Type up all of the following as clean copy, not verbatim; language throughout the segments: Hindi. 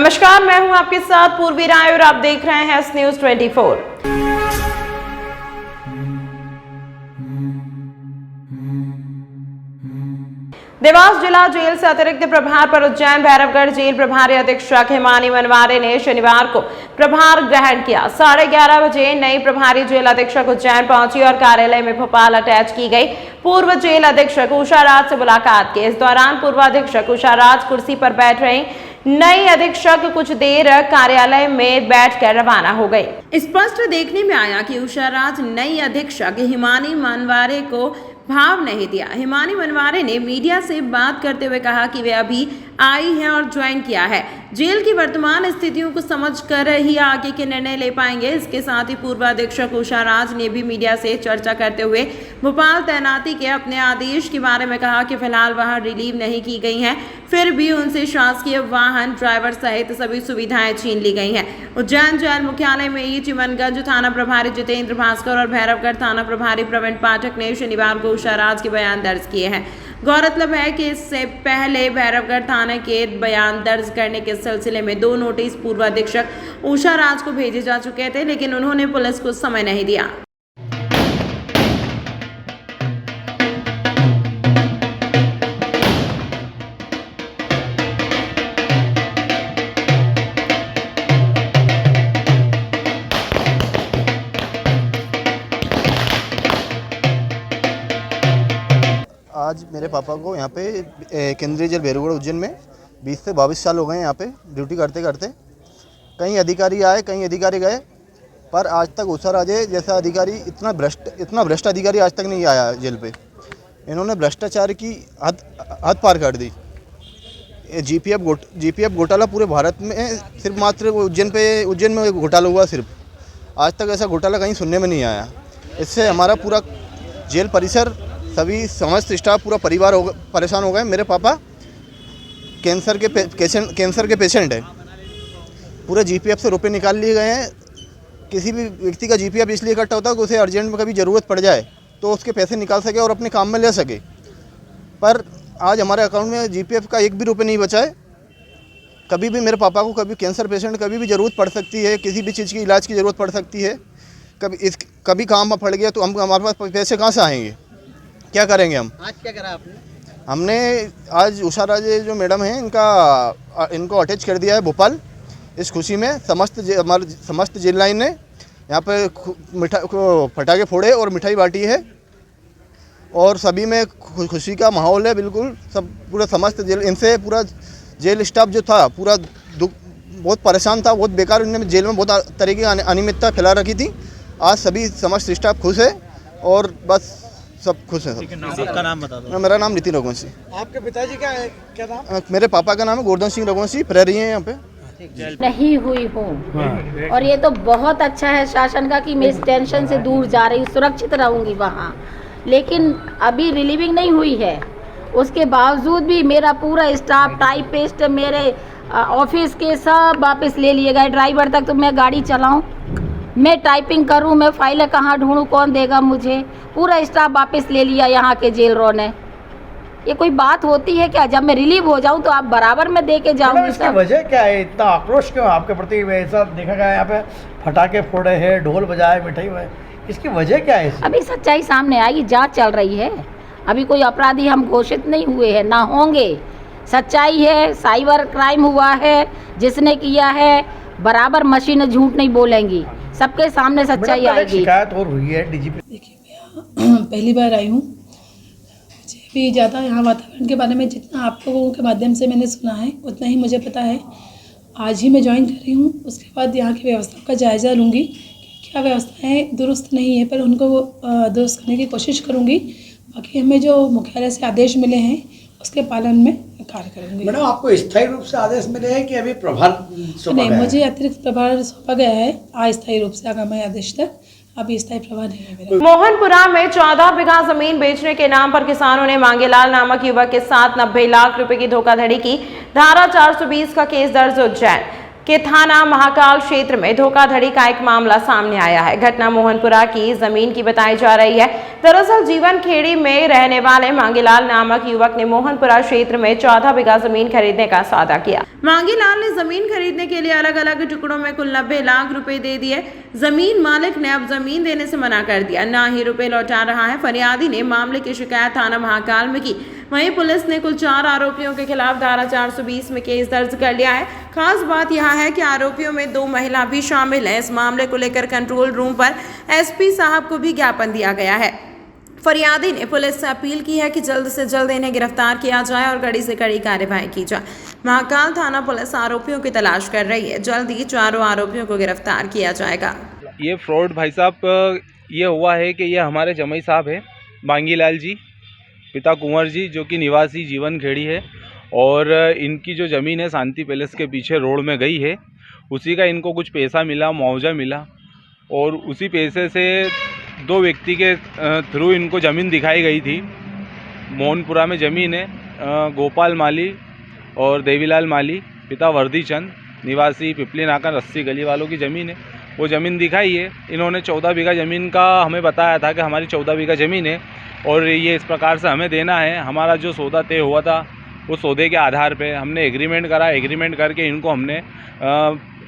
नमस्कार, मैं हूं आपके साथ पूर्वी राय और आप देख रहे हैं एस न्यूज 24। देवास जिला जेल से अतिरिक्त प्रभार पर उज्जैन भैरवगढ़ जेल प्रभारी अधीक्षक हिमानी मनवारे ने शनिवार को प्रभार ग्रहण किया। 11:30 बजे नई प्रभारी जेल अधीक्षक उज्जैन पहुंची और कार्यालय में भोपाल अटैच की गई पूर्व जेल अधीक्षक उषा राज से मुलाकात की। इस दौरान पूर्व अधीक्षक उषा राज कुर्सी पर बैठ रही, नई अधीक्षक कुछ देर कार्यालय में बैठकर रवाना हो गई। स्पष्ट देखने में आया कि उषा राज नई अधीक्षक हिमानी मनवारे को भाव नहीं दिया। हिमानी मनवारे ने मीडिया से बात करते हुए कहा कि वे अभी आई हैं और ज्वाइन किया है। जेल की वर्तमान स्थितियों को समझकर ही आगे के निर्णय ले पाएंगे। इसके साथ ही पूर्व अधीक्षक उषा राज ने भी मीडिया से चर्चा करते हुए भोपाल तैनाती के अपने आदेश के बारे में कहा कि फिलहाल वहां रिलीव नहीं की गई हैं, फिर भी उनसे शासकीय वाहन ड्राइवर सहित सभी सुविधाएं छीन ली गई हैं। उज्जैन जेल मुख्यालय में ही चिमनगंज थाना प्रभारी जितेंद्र भास्कर और भैरवगढ़ थाना प्रभारी प्रवीण पाठक ने शनिवार को उषा राज के बयान दर्ज किए हैं। गौरतलब है कि इससे पहले भैरवगढ़ थाने के बयान दर्ज करने के सिलसिले में 2 नोटिस पूर्व अधीक्षक उषा राज को भेजे जा चुके थे, लेकिन उन्होंने पुलिस को समय नहीं दिया। आज मेरे पापा को यहाँ पे केंद्रीय जेल भैरवगढ़ उज्जैन में 20 से 22 साल हो गए यहाँ पे ड्यूटी करते करते। कई अधिकारी आए, कई अधिकारी गए, पर आज तक उषा राजे जैसा अधिकारी इतना भ्रष्ट अधिकारी आज तक नहीं आया जेल पे। इन्होंने भ्रष्टाचार की हद पार कर दी। जीपीएफ घोटाला पूरे भारत में सिर्फ मात्र उज्जैन में घोटाला हुआ सिर्फ। आज तक ऐसा घोटाला कहीं सुनने में नहीं आया। इससे हमारा पूरा जेल परिसर, सभी समस्त स्टाफ, पूरा परिवार परेशान हो गए। मेरे पापा कैंसर के पेशेंट है। पूरे जीपीएफ से रुपए निकाल लिए गए हैं। किसी भी व्यक्ति का जीपीएफ इसलिए इकट्ठा होता है कि उसे अर्जेंट में कभी ज़रूरत पड़ जाए तो उसके पैसे निकाल सके और अपने काम में ले सके। पर आज हमारे अकाउंट में जीपीएफ का एक भी रुपये नहीं बचा है। कभी भी मेरे पापा को कभी कैंसर पेशेंट कभी भी ज़रूरत पड़ सकती है, किसी भी चीज़ की इलाज की ज़रूरत पड़ सकती है। कभी काम में पड़ गया तो हमारे पास पैसे कहाँ से आएंगे? क्या करेंगे हम? आज क्या करा आपने? हमने आज उषा राजे जो मैडम हैं इनको अटैच कर दिया है भोपाल। इस खुशी में समस्त जेल लाइन ने यहाँ पे पटाखे फोड़े और मिठाई बांटी है और सभी में खुशी का माहौल है। बिल्कुल सब पूरा समस्त जेल, इनसे पूरा जेल स्टाफ जो था पूरा बहुत परेशान था, बहुत बेकार। इन्होंने जेल में बहुत तरह की अनियमितता फैला रखी थी। आज सभी समस्त स्टाफ खुश है और बस सब खुश हैं। आपका नाम बता दो। मेरा नाम नितिन रघुवंशी। आपके पिताजी का क्या नाम? मेरे पापा का नाम है गोवर्धन सिंह रघुवंशी, प्रहरी हैं यहाँ पे। नहीं हुई हूँ और ये तो बहुत अच्छा है शासन का कि मैं इस टेंशन से दूर जा रही, सुरक्षित रहूँगी वहाँ। लेकिन अभी रिलीविंग नहीं हुई है, उसके बावजूद भी मेरा पूरा स्टाफ, टाइपिस्ट, मेरे ऑफिस के सब वापस ले लिए गए। ड्राइवर तक तो मैं गाड़ी चलाऊँ, मैं टाइपिंग करूं, मैं फाइलें कहाँ ढूंढूं, कौन देगा मुझे? पूरा स्टाफ वापस ले लिया यहाँ के जेल रो ने। ये कोई बात होती है क्या? जब मैं रिलीव हो जाऊं तो आप बराबर में दे के जाऊंगी। इसकी वजह क्या है? इतना आक्रोश क्यों आपके प्रति? ऐसा देखा गया यहाँ पे फटाके फोड़े हैं, ढोल बजाए, मिठाई हुए, इसकी वजह क्या है? अभी सच्चाई सामने आएगी, जाँच चल रही है। अभी कोई अपराधी हम घोषित नहीं हुए हैं, ना होंगे। सच्चाई है, साइबर क्राइम हुआ है, जिसने किया है बराबर मशीन झूठ नहीं बोलेंगी, सबके सामने सच्चाई आएगी। शिकायत और हुई है डीजीपी। देखिए, मैं पहली बार आई हूँ। मुझे भी ज़्यादा यहाँ वातावरण के बारे में जितना आप लोगों के माध्यम से मैंने सुना है उतना ही मुझे पता है। आज ही मैं ज्वाइन कर रही हूँ। उसके बाद यहाँ की व्यवस्था का जायज़ा लूँगी कि क्या व्यवस्थाएं दुरुस्त नहीं है, पर उनको दुरुस्त करने की कोशिश करूँगी। बाकी हमें जो मुख्यालय से आदेश मिले हैं उसके पालन में कार्य करेंगे। मैडम, आपको स्थायी रूप से आदेश मिले हैं कि अभी प्रभार सौंपा नहीं, गया है? मुझे अतिरिक्त प्रभार सौंपा गया है अस्थायी रूप से आगामी आदेश तक। अभी स्थायी प्रभार नहीं है मेरा। मोहनपुरा में 14 बीघा जमीन बेचने के नाम पर किसानों ने मांगेलाल नामक युवक के साथ 90 लाख रुपए की धोखाधड़ी की। धारा 420 का केस दर्ज उज्जैन। के थाना महाकाल क्षेत्र में धोखाधड़ी का एक मामला सामने आया है। घटना मोहनपुरा की जमीन की बताई जा रही है। दरअसल जीवन खेड़ी में रहने वाले मांगीलाल नामक युवक ने मोहनपुरा क्षेत्र में 14 बीघा जमीन खरीदने का सौदा किया। मांगीलाल ने जमीन खरीदने के लिए अलग अलग टुकड़ों में कुल 90 लाख रुपए दे दिए। जमीन मालिक ने अब जमीन देने से मना कर दिया, ना ही रुपए लौटा रहा है। फरियादी ने मामले की शिकायत थाना महाकाल में की। वहीं पुलिस ने कुल 4 आरोपियों के खिलाफ धारा 420 में केस दर्ज कर लिया है। खास बात यह है कि आरोपियों में 2 महिला भी शामिल हैं। इस मामले को लेकर कंट्रोल रूम पर एसपी साहब को भी ज्ञापन दिया गया है। फरियादी ने पुलिस से अपील की है कि जल्द से जल्द इन्हें गिरफ्तार किया जाए और कड़ी से कड़ी कार्रवाई की जाए। महाकाल थाना पुलिस आरोपियों की तलाश कर रही है। जल्द ही चारों आरोपियों को गिरफ्तार किया जाएगा। ये फ्रॉड भाई साहब ये हुआ है कि ये हमारे जमाई साहब है मांगीलाल जी, पिता कुंवर जी, जो कि निवासी जीवन खेड़ी है, और इनकी जो ज़मीन है शांति पैलेस के पीछे रोड में गई है। उसी का इनको कुछ पैसा मिला, मुआवजा मिला, और उसी पैसे से 2 व्यक्ति के थ्रू इनको ज़मीन दिखाई गई थी। मोहनपुरा में ज़मीन है, गोपाल माली और देवीलाल माली, पिता वर्दी चंद, निवासी पिपली नाका रस्सी गली वालों की ज़मीन है। वो ज़मीन दिखाई है। इन्होंने 14 बीघा ज़मीन का हमें बताया था कि हमारी 14 बीघा ज़मीन है और ये इस प्रकार से हमें देना है। हमारा जो सौदा तय हुआ था उस सौदे के आधार पे हमने एग्रीमेंट करा। एग्रीमेंट करके इनको हमने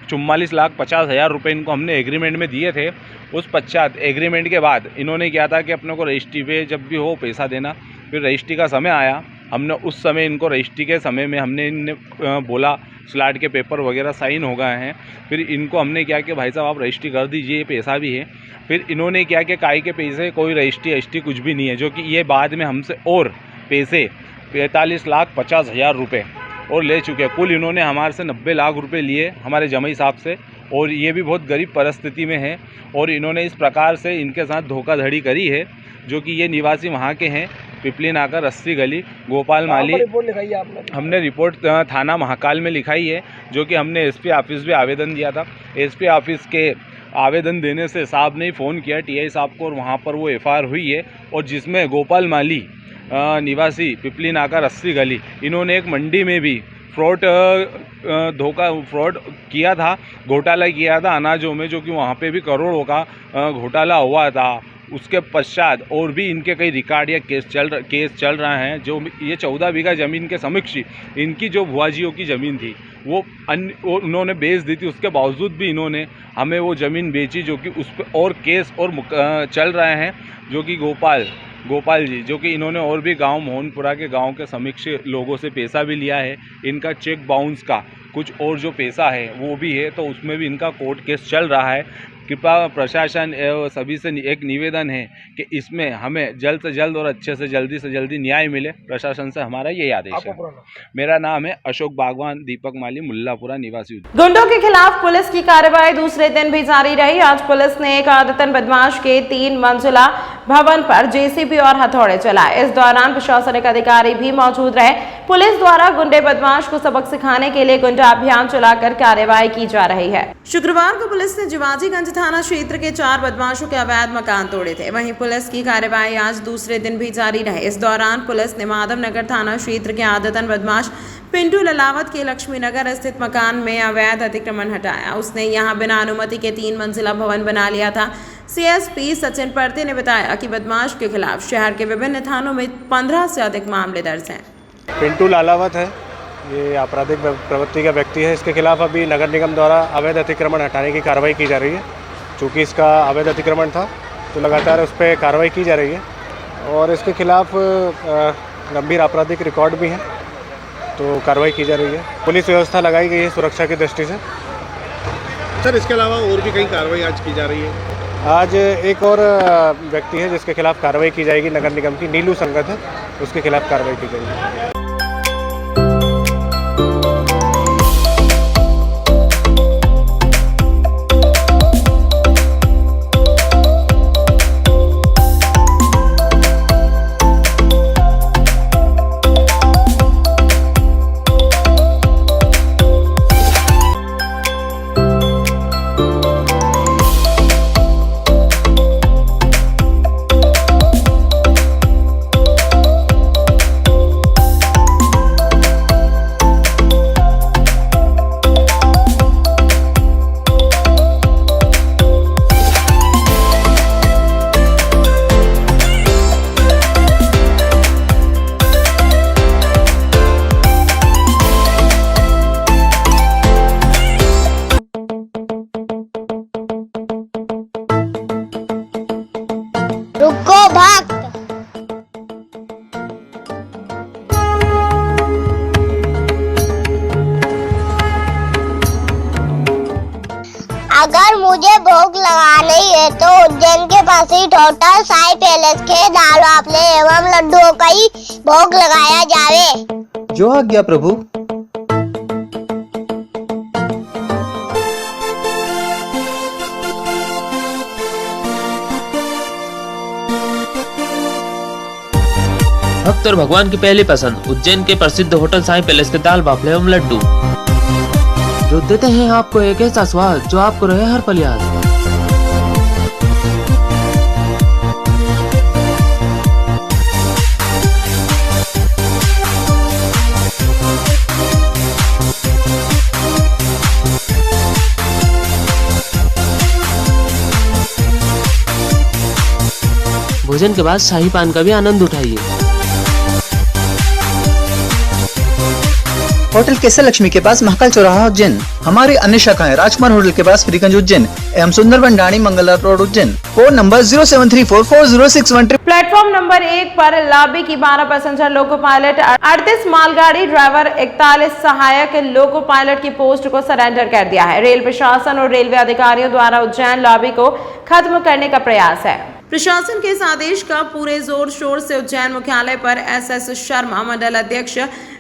44,50,000 रुपये इनको हमने एग्रीमेंट में दिए थे। उस पश्चात एग्रीमेंट के बाद इन्होंने क्या था कि अपने को रजिस्ट्री पे जब भी हो पैसा देना। फिर रजिस्ट्री का समय आया, हमने उस समय इनको रजिस्ट्री के समय में हमने इन्हें बोला स्लाट के पेपर वगैरह साइन हो गए हैं। फिर इनको हमने क्या कि भाई साहब आप रजिस्ट्री कर दीजिए, ये पैसा भी है। फिर इन्होंने क्या कि काय के पैसे कोई रजिस्ट्री कुछ भी नहीं है, जो कि ये बाद में हमसे और पैसे 45,50,000 रुपये और ले चुके हैं। कुल इन्होंने हमारे से 90 लाख रुपए लिए हमारे जमाई साहब से, और ये भी बहुत गरीब परिस्थिति में है। और इन्होंने इस प्रकार से इनके साथ धोखाधड़ी करी है, जो कि ये निवासी वहाँ के हैं, पिपली नाका रस्सी गली, गोपाल माली। रिपोर्ट लिखाई है आपने? हमने रिपोर्ट थाना महाकाल में लिखाई है, जो कि हमने एसपी ऑफिस भी आवेदन दिया था। एसपी ऑफिस के आवेदन देने से साहब ने फ़ोन किया टीआई साहब को, और वहाँ पर वो एफआईआर हुई है। और जिसमें गोपाल माली निवासी पिपली नाका रस्सी गली, इन्होंने एक मंडी में भी फ्रॉड किया था, घोटाला किया था अनाजों में, जो कि वहाँ पे भी करोड़ों का घोटाला हुआ था। उसके पश्चात और भी इनके कई रिकॉर्ड या केस चल रहे हैं। जो ये 14 बीघा ज़मीन के समक्ष इनकी जो बुआजियों की ज़मीन थी वो उन्होंने बेच दी थी। उसके बावजूद भी इन्होंने हमें वो ज़मीन बेची, जो कि उस पर और केस और चल रहे हैं, जो कि गोपाल जी, जो कि इन्होंने और भी गांव मोहनपुरा के गांव के समीक्ष लोगों से पैसा भी लिया है। इनका चेक बाउंस का कुछ और जो पैसा है वो भी है, तो उसमें भी इनका कोर्ट केस चल रहा है। कृपया प्रशासन एवं सभी से एक निवेदन है कि इसमें हमें जल्द से जल्द और अच्छे से जल्दी न्याय मिले। प्रशासन से हमारा यही आदेश है। मेरा नाम है अशोक बागवान, दीपक माली, मुल्लापुरा निवासी। गुंडों के खिलाफ पुलिस की कार्रवाई दूसरे दिन भी जारी रही। आज पुलिस ने एक आदतन बदमाश के 3 मंजिला भवन पर जेसीबी और हथौड़े चलाए। इस दौरान प्रशासनिक अधिकारी भी मौजूद रहे। पुलिस द्वारा गुंडे बदमाश को सबक सिखाने के लिए गुंडा अभियान चलाकर कार्रवाई की जा रही है। शुक्रवार को पुलिस ने जिवाजीगंज थाना क्षेत्र के 4 बदमाशों के अवैध मकान तोड़े थे। वहीं पुलिस की कार्रवाई आज दूसरे दिन भी जारी रहे। इस दौरान पुलिस ने माधवनगर थाना क्षेत्र के आदतन बदमाश पिंटू ललावत के लक्ष्मीनगर स्थित मकान में अवैध अतिक्रमण हटाया। उसने यहां बिना अनुमति के 3 मंजिला भवन बना लिया था। सीएसपी सचिन परते ने बताया कि बदमाश के खिलाफ शहर के विभिन्न थानों में 15 से अधिक मामले दर्ज हैं। पिंटू लालावत है, ये आपराधिक प्रवृत्ति का व्यक्ति है। इसके खिलाफ अभी नगर निगम द्वारा अवैध अतिक्रमण हटाने की कार्रवाई की जा रही है। चूँकि इसका अवैध अतिक्रमण था तो लगातार उस पर कार्रवाई की जा रही है, और इसके खिलाफ गंभीर आपराधिक रिकॉर्ड भी हैं, तो कार्रवाई की जा रही है। पुलिस व्यवस्था लगाई गई है सुरक्षा की दृष्टि से। सर, इसके अलावा और भी कई कार्रवाई आज की जा रही है? आज एक और व्यक्ति है जिसके खिलाफ कार्रवाई की जाएगी, नगर निगम की नीलू संगत है, उसके खिलाफ कार्रवाई की जाएगी। भोग लगाना ही है तो उज्जैन के पास ही होटल साई पैलेस के दाल वाफले एवं लड्डुओं का ही भोग लगाया जावे। जो आज्ञा प्रभु। भक्त और भगवान की पहली पसंद उज्जैन के प्रसिद्ध होटल साई पैलेस के दाल बाफले एवं लड्डू, जो देते हैं आपको एक ऐसा स्वाद जो आपको रहे हर पल याद। भोजन के बाद शाही पान का भी आनंद उठाइए। होटल केसर लक्ष्मी के पास महाकाल चौराहा उज्जैन। हमारी अन्य शाखाएं राजकुमार होटल के पास फ्रीगंज उज्जैन एवं Sundarban Dani Mangla road Ujjain. Phone number 073440613। Platform number 1 पर लाबी की 12 पैसेंजर लोको पायलट, 38 मालगाड़ी ड्राइवर, 41 सहायक लोको पायलट की पोस्ट को सरेंडर कर दिया है। रेल प्रशासन और रेलवे अधिकारियों द्वारा उज्जैन लाबी को खत्म करने का प्रयास है। प्रशासन के इस आदेश का पूरे जोर शोर से उज्जैन मुख्यालय पर SS शर्मा, मंडल अध्यक्ष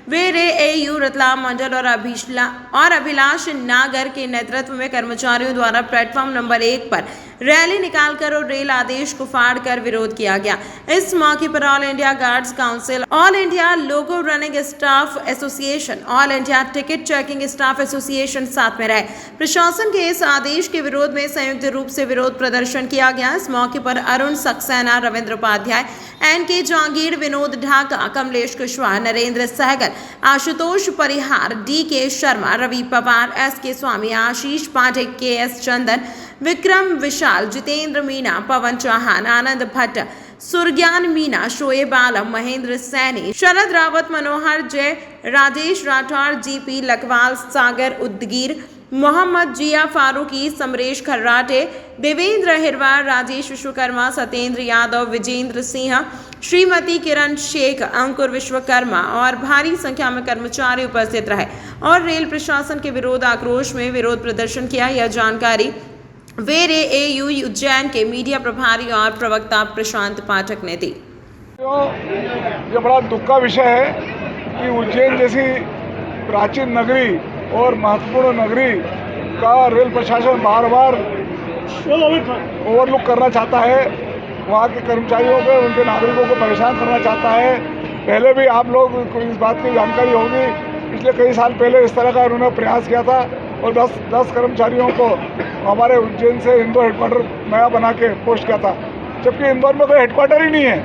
वेरे AU रतलाम मंडल और अभिलाष नागर के नेतृत्व में कर्मचारियों द्वारा प्लेटफॉर्म नंबर 1 पर रैली निकालकर और रेल आदेश को फाड़कर विरोध किया गया। इस मौके पर all India guards council, all India loco running staff association, all India ticket checking staff association साथ में रहे। प्रशासन के इस आदेश के विरोध में संयुक्त रूप से विरोध प्रदर्शन किया गया। इस मौके पर अरुण सक्सेना, रविंद्र उपाध्याय, NK जहांगीर, विनोद ढाका, कमलेश कुशवाहा, नरेंद्र सहगल, आशुतोष परिहार, DK शर्मा, रवि पवार, SK स्वामी, आशीष पाठक, KS चंदन, विक्रम विशाल, जितेंद्र मीना, पवन चौहान, आनंद भट्ट, सुरज्ञान मीना, शोएब आलम, महेंद्र सैनी, शरद रावत, मनोहर जय, राजेश राठौर, GP लखवाल, सागर उद्गीर, मोहम्मद जिया फारूकी, समरेश खर्राटे, देवेंद्र हिरवार, राजेश विश्वकर्मा, सत्येंद्र यादव, विजेंद्र सिंह, श्रीमती किरण शेख, अंकुर विश्वकर्मा और भारी संख्या में कर्मचारी उपस्थित रहे और रेल प्रशासन के विरोध आक्रोश में विरोध प्रदर्शन किया। यह जानकारी वेरे AU उज्जैन के मीडिया प्रभारी और प्रवक्ता प्रशांत पाठक ने दी। ये बड़ा दुख का विषय है कि उज्जैन जैसी प्राचीन नगरी और महत्वपूर्ण नगरी का रेल प्रशासन बार बार ओवरलुक करना चाहता है। वहाँ के कर्मचारियों को, उनके नागरिकों को परेशान करना चाहता है। पहले भी आप लोग को इस बात की जानकारी होगी, पिछले कई साल पहले इस तरह का उन्होंने प्रयास किया था और 10 कर्मचारियों को हमारे उज्जैन से इंदौर हेडक्वार्टर नया बना के पोस्ट किया था, जबकि इंदौर में कोई हेडक्वार्टर ही नहीं है।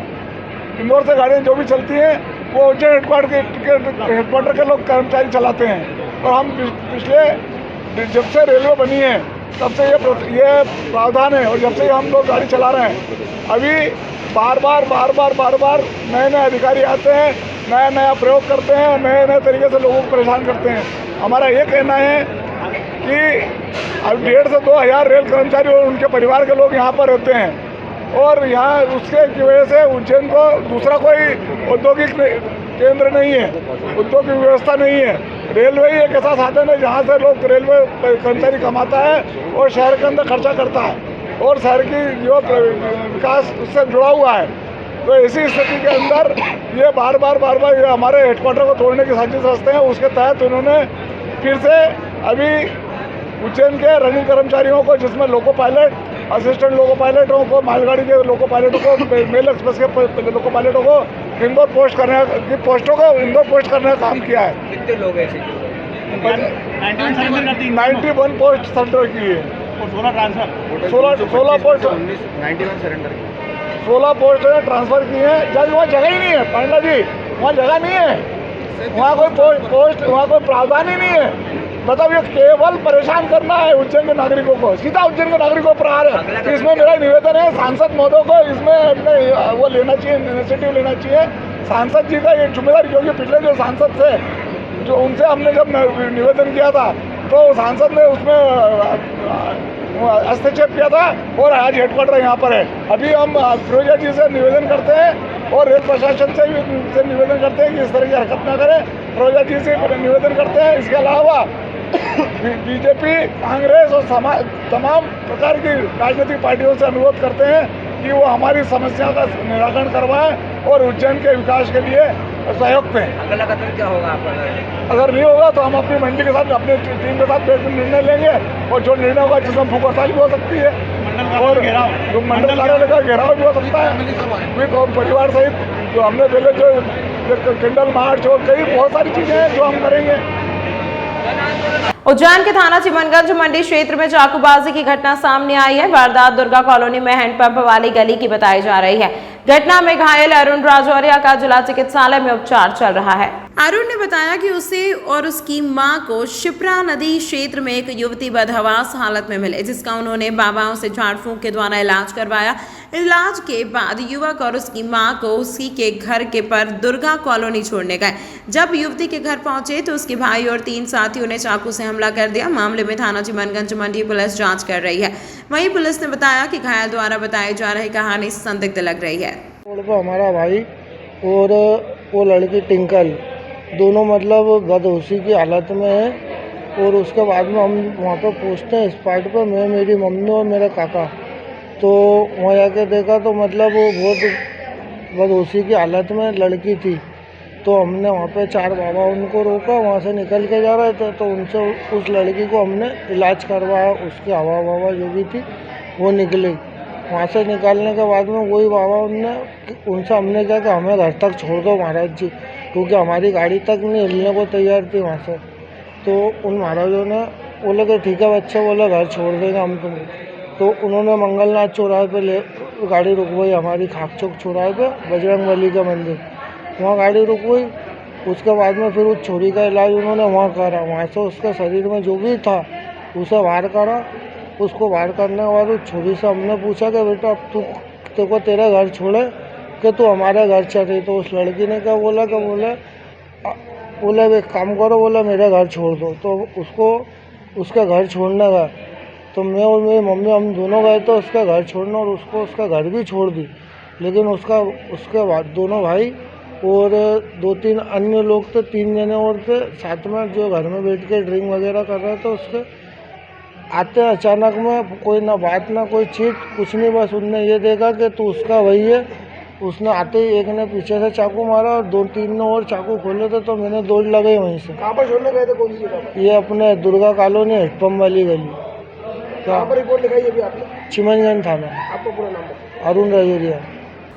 इंदौर से गाड़ियाँ जो भी चलती हैं वो उज्जैन हेडक्वार्टर के लोग कर्मचारी चलाते हैं। और हम पिछले जब से रेलवे बनी है तब से ये प्रावधान है और जब से हम लोग गाड़ी चला रहे हैं, अभी बार बार नए अधिकारी आते हैं, नया प्रयोग करते हैं और नए तरीके से लोगों को परेशान करते हैं। हमारा ये कहना है कि अब 1,500 से 2,000 रेल कर्मचारी और उनके परिवार के लोग यहाँ पर रहते हैं और यहाँ उसके की वजह से उज्जैन को दूसरा कोई औद्योगिक केंद्र नहीं है, उद्योग की व्यवस्था नहीं है। रेलवे ही एक ऐसा साधन है जहाँ से लोग रेलवे कर्मचारी कमाता है और शहर के अंदर खर्चा करता है और शहर की जो विकास उससे जुड़ा हुआ है। तो ऐसी स्थिति के अंदर ये बार बार ये हमारे हेडक्वार्टर को तोड़ने की साजिश रचते हैं। उसके तहत उन्होंने फिर से अभी उज्जैन के रनिंग कर्मचारियों को, जिसमें लोको पायलट, असिस्टेंट लोको पायलटों को, मालगाड़ी के लोको पायलटों को, मेल एक्सप्रेस के लोको पायलटों को इंदौर पोस्ट करने की पोस्टों को इंदौर पोस्ट करने का काम किया है। कितने लोग ऐसे 91 पोस्ट सरेंडर की है और 16 ट्रांसफर, 16 पोस्ट 91 सरेंडर की, 16 पोस्ट ट्रांसफर की है। जब वहाँ जगह ही नहीं है पांडा जी, वहाँ जगह नहीं है, वहाँ कोई पोस्ट, वहाँ कोई प्रावधान ही नहीं है। मतलब ये केवल परेशान करना है उज्जैन के नागरिकों को, सीधा उज्जैन के नागरिकों पर आ रहा है। इसमें मेरा निवेदन है सांसद महोदय को, इसमें वो लेना चाहिए, इनिशिएटिव लेना चाहिए। सांसद जी का ये जिम्मेदारी, क्योंकि पिछले जो सांसद थे जो उनसे हमने जब निवेदन किया था तो सांसद ने उसमें हस्तक्षेप किया था और आज हेडक्वार्टर यहाँ पर है। अभी हम फिरोजा जी से निवेदन करते हैं और रेल प्रशासन से भी निवेदन करते हैं कि इस तरह की हरकत न करें। फिरोजा जी से निवेदन करते हैं। इसके अलावा बीजेपी, कांग्रेस और तमाम प्रकार की राजनीतिक पार्टियों से अनुरोध करते हैं कि वो हमारी समस्या का निराकरण करवाएं और उज्जैन के विकास के लिए सहयोग दें। अगला कदम क्या होगा आपका? अगर नहीं होगा तो हम अपनी मंडी के साथ, अपनी टीम के साथ बैठ कर निर्णय लेंगे और जो निर्णय होगा जिसमें फूक हड़ताल भी हो सकती है और मंडल कार्यालय का घेराव भी हो सकता है। तो परिवार सहित जो हमने पहले जो कैंडल मार्च और कई बहुत सारी चीज़ें हैं जो हम करेंगे। उज्जैन के थाना चिमनगंज मंडी क्षेत्र में चाकूबाजी की घटना सामने आई है। वारदात दुर्गा कॉलोनी में हैंडपंप वाली गली की बताई जा रही है। घटना में घायल अरुण राजौरिया का जिला चिकित्सालय में उपचार चल रहा है। अरुण ने बताया कि उसे और उसकी मां को शिप्रा नदी क्षेत्र में एक युवती बदहवास हालत में मिले, जिसका उन्होंने बाबाओं से झाड़ फूंक के द्वारा इलाज करवाया। इलाज के बाद युवक और उसकी मां को उसी के घर के पर दुर्गा कॉलोनी छोड़ने गए। जब युवती के घर पहुंचे तो उसके भाई और 3 साथियों ने चाकू से हमला कर दिया। मामले में थाना चिमनगंज मंडी पुलिस जांच कर रही है। वहीं पुलिस ने बताया कि घायल द्वारा बताई जा रही कहानी संदिग्ध लग रही है। हमारा भाई और वो लड़की टिंकल दोनों मतलब बदहोशी की हालत में है और उसके बाद में हम वहाँ पर पहुँचते हैं स्पॉट पर, मैं, मेरी मम्मी और मेरा काका। तो वहाँ जाके देखा तो मतलब वो बहुत बदहोशी की हालत में लड़की थी। तो हमने वहाँ पे 4 बाबा उनको रोका, वहाँ से निकल के जा रहे थे तो उनसे उस लड़की को हमने इलाज करवाया। उसकी हवा ववा जो भी थी वो निकली। वहाँ से निकालने के बाद में वही बाबा उनसे हमने कहा कि हमें घर तक छोड़ दो महाराज जी, क्योंकि हमारी गाड़ी तक नहीं हिलने को तैयार थी वहाँ से। तो उन महाराजों ने बोले कि ठीक है बच्चे, बोले घर छोड़ देंगे हम तुम्हें। तो उन्होंने मंगलनाथ चौराहे पे गाड़ी रुकवाई, हमारी खाक चौक चौराहे पे बजरंग बली का मंदिर, वहाँ गाड़ी रुकवाई। उसके बाद में फिर उस छोरी का इलाज उन्होंने वहाँ करा। वहाँ से उसके शरीर में जो भी था उसे बाहर करा। उसको बाहर करने के बाद उस छोरी से हमने पूछा कि बेटा अब तेरे को तेरा घर छोड़े कि तू हमारे घर चले। तो उस लड़की ने क्या बोला कि बोले एक काम करो, बोला मेरा घर छोड़ दो। तो उसको उसका घर छोड़ने गया। तो मैं और मेरी मम्मी हम दोनों गए तो उसका घर छोड़ना और उसको उसका घर भी छोड़ दी। लेकिन उसके बाद दोनों भाई और 2-3 अन्य लोग थे, 3 जने और थे साथ में, जो घर में बैठ के ड्रिंक वगैरह कर रहे थे। उसके आते अचानक में कोई ना बात ना कोई चीज कुछ नहीं, बस उनने ये देखा कि तू उसका वही है। उसने आते ही एक ने पीछे से चाकू मारा और 2-3 ने और चाकू खोले थे। तो मैंने दौड़ लगाई वहीं से। कहाँ पर छोड़ने गए थे? कौन सी जगह? ये अपने दुर्गा कॉलोनी हैंडपंप वाली गली। कहाँ पर रिपोर्ट लिखाई अभी आपने? चिमनगंज थाना। आपका पूरा नाम? अरुण राजौरिया।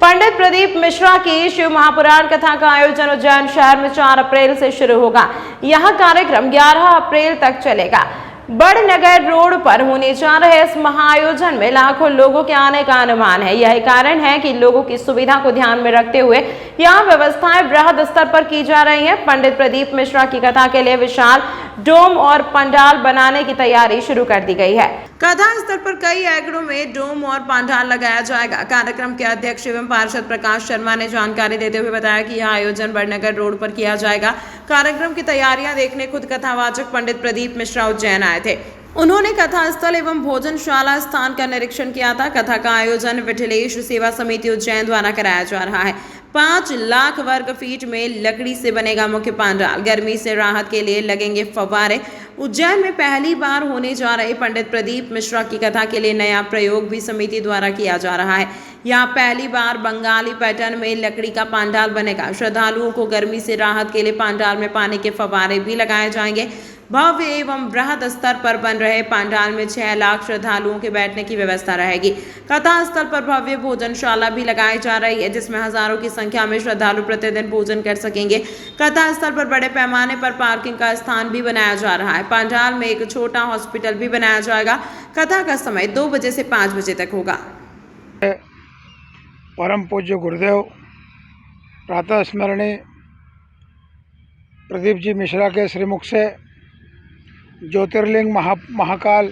पंडित प्रदीप मिश्रा की शिव महापुराण कथा का आयोजन उज्जैन शहर में 4 अप्रैल से शुरू होगा। यह कार्यक्रम 11 अप्रैल तक चलेगा। बड़नगर रोड पर होने जा रहे इस महाआयोजन में लाखों लोगों के आने का अनुमान है। यही कारण है कि लोगों की सुविधा को ध्यान में रखते हुए यहाँ व्यवस्थाएं वृहद स्तर पर की जा रही हैं। पंडित प्रदीप मिश्रा की कथा के लिए विशाल डोम और पंडाल बनाने की तैयारी शुरू कर दी गई है। कथा स्तर पर कई एकड़ों में डोम और पंडाल लगाया जाएगा। कार्यक्रम के अध्यक्ष एवं पार्षद प्रकाश शर्मा ने जानकारी देते हुए बताया कि यह आयोजन बड़नगर रोड पर किया जाएगा। कार्यक्रम की तैयारियां देखने खुद कथावाचक पंडित प्रदीप मिश्रा उज्जैन आए थे। उन्होंने कथा स्थल एवं भोजनशाला स्थान का निरीक्षण किया था। कथा का आयोजन विठलेश सेवा समिति उज्जैन द्वारा कराया जा रहा है। 5 लाख वर्ग फीट में लकड़ी से बनेगा मुख्य पंडाल। गर्मी से राहत के लिए लगेंगे फव्वारे। उज्जैन में पहली बार होने जा रहे पंडित प्रदीप मिश्रा की कथा के लिए नया प्रयोग भी समिति द्वारा किया जा रहा है। यहाँ पहली बार बंगाली पैटर्न में लकड़ी का पंडाल बनेगा। श्रद्धालुओं को गर्मी से राहत के लिए पंडाल में पानी के फव्वारे भी लगाए जाएंगे। भव्य एवं बृहद स्तर पर बन रहे पंडाल में 6 लाख श्रद्धालुओं के बैठने की व्यवस्था रहेगी। कथा स्थल पर भव्य भोजनशाला भी लगाई जा रही है, जिसमें हजारों की संख्या में श्रद्धालु प्रतिदिन भोजन कर सकेंगे। कथा स्थल पर बड़े पैमाने पर पार्किंग का स्थान भी बनाया जा रहा है। पंडाल में एक छोटा हॉस्पिटल भी बनाया जाएगा। कथा का समय 2 बजे से 5 बजे तक होगा। परम पूज्य गुरुदेव प्रातः स्मरणीय प्रदीप जी मिश्रा के श्रीमुख से ज्योतिर्लिंग महाकाल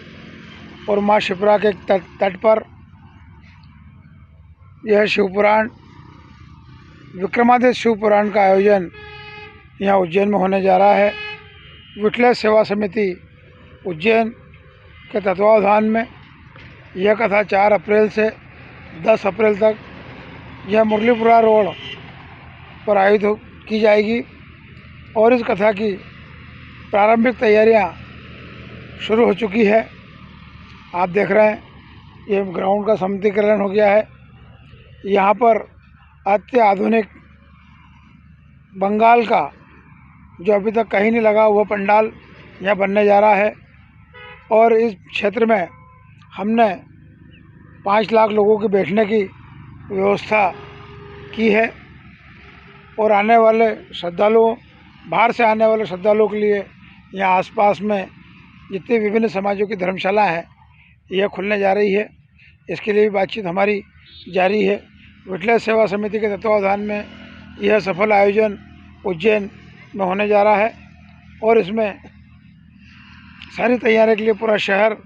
और माँ शिप्रा के तट पर यह शिवपुराण विक्रमादित्य शिवपुराण का आयोजन यहाँ उज्जैन में होने जा रहा है। विठलेश सेवा समिति उज्जैन के तत्वावधान में यह कथा 4 अप्रैल से 10 अप्रैल तक यह मुरलीपुरा रोड पर आयोजित की जाएगी और इस कथा की प्रारंभिक तैयारियां शुरू हो चुकी है। आप देख रहे हैं ये ग्राउंड का समितिकरण हो गया है। यहाँ पर अत्याधुनिक बंगाल का जो अभी तक कहीं नहीं लगा वो पंडाल यहाँ बनने जा रहा है और इस क्षेत्र में हमने 5 लाख लोगों के बैठने की व्यवस्था की है और आने वाले श्रद्धालुओं, बाहर से आने वाले श्रद्धालुओं के लिए यहाँ आसपास में जितनी विभिन्न समाजों की धर्मशाला है यह खुलने जा रही है। इसके लिए भी बातचीत हमारी जारी है। विठलेश्वर सेवा समिति के तत्वावधान में यह सफल आयोजन उज्जैन में होने जा रहा है और इसमें सारी तैयारी के लिए पूरा शहर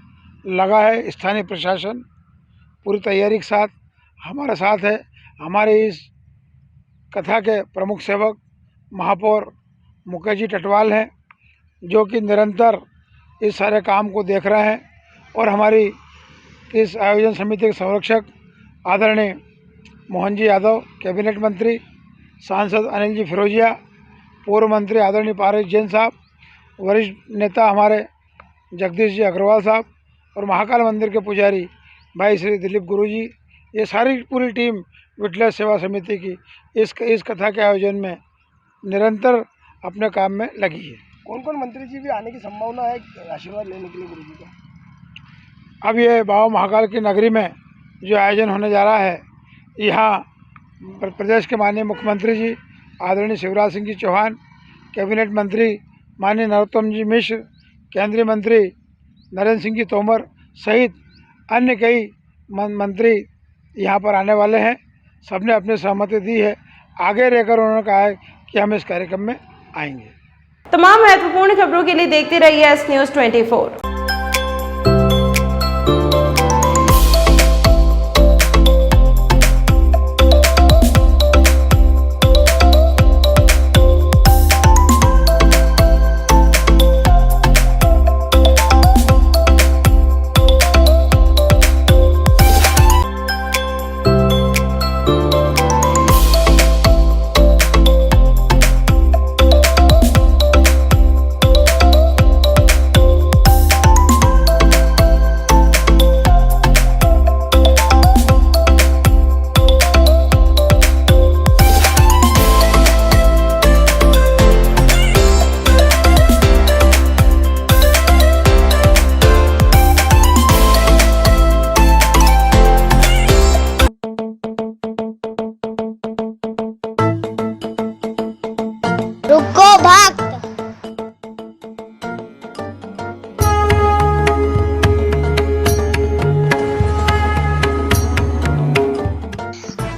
लगा है। स्थानीय प्रशासन पूरी तैयारी के साथ हमारे साथ है। हमारे इस कथा के प्रमुख सेवक महापौर मुकेश टटवाल हैं जो कि निरंतर इस सारे काम को देख रहे हैं और हमारी इस आयोजन समिति के संरक्षक आदरणीय मोहन जी यादव, कैबिनेट मंत्री सांसद अनिल जी फिरोजिया, पूर्व मंत्री आदरणीय पारस जैन साहब, वरिष्ठ नेता हमारे जगदीश जी अग्रवाल साहब और महाकाल मंदिर के पुजारी भाई श्री दिलीप गुरु जी, ये सारी पूरी टीम विठलेश्वर सेवा समिति की इस कथा के आयोजन में निरंतर अपने काम में लगी है। कौन कौन मंत्री जी भी आने की संभावना है आशीर्वाद लेने के लिए गुरु जी का? अब ये बाबा महाकाल की नगरी में जो आयोजन होने जा रहा है, यहाँ प्रदेश के माननीय मुख्यमंत्री जी आदरणीय शिवराज सिंह जी चौहान, कैबिनेट मंत्री माननीय नरोत्तम जी मिश्र, केंद्रीय मंत्री नरेंद्र सिंह जी तोमर सहित अन्य कई मंत्री यहाँ पर आने वाले हैं। सबने अपनी सहमति दी है। आगे रहकर उन्होंने कहा है कि हम इस कार्यक्रम में आएंगे। तमाम महत्वपूर्ण खबरों के लिए देखते रहिए एस न्यूज़ 24। रुको भक्त।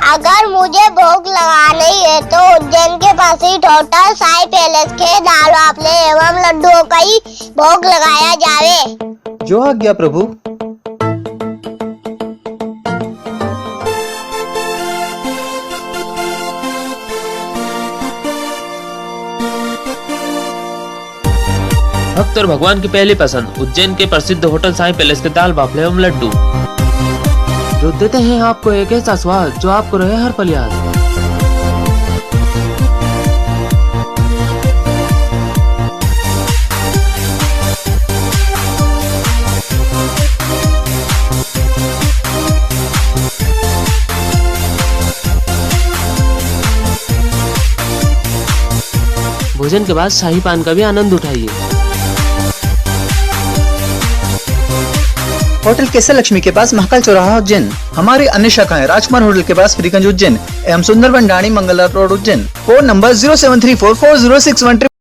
अगर मुझे भोग लगानी है तो उज्जैन के पास ही होटल साई पैलेस के दाल बाफले एवं लड्डुओं का ही भोग लगाया जावे। जो आज्ञा प्रभु। भक्त और भगवान की पहली पसंद उज्जैन के प्रसिद्ध होटल साई पैलेस के दाल बाफले एवं लड्डू, जो देते हैं आपको एक ऐसा स्वाद जो आपको रहे हर पल याद। भोजन के बाद शाही पान का भी आनंद उठाइए। होटल केसर लक्ष्मी के पास महाकाल चौराहा उज्जैन। हमारी अन्य शाखाएं राजकुमार होटल के पास फ्रीगंज उज्जैन एवं Sundarban Dani Mangla road Ujjain. Phone number 07344061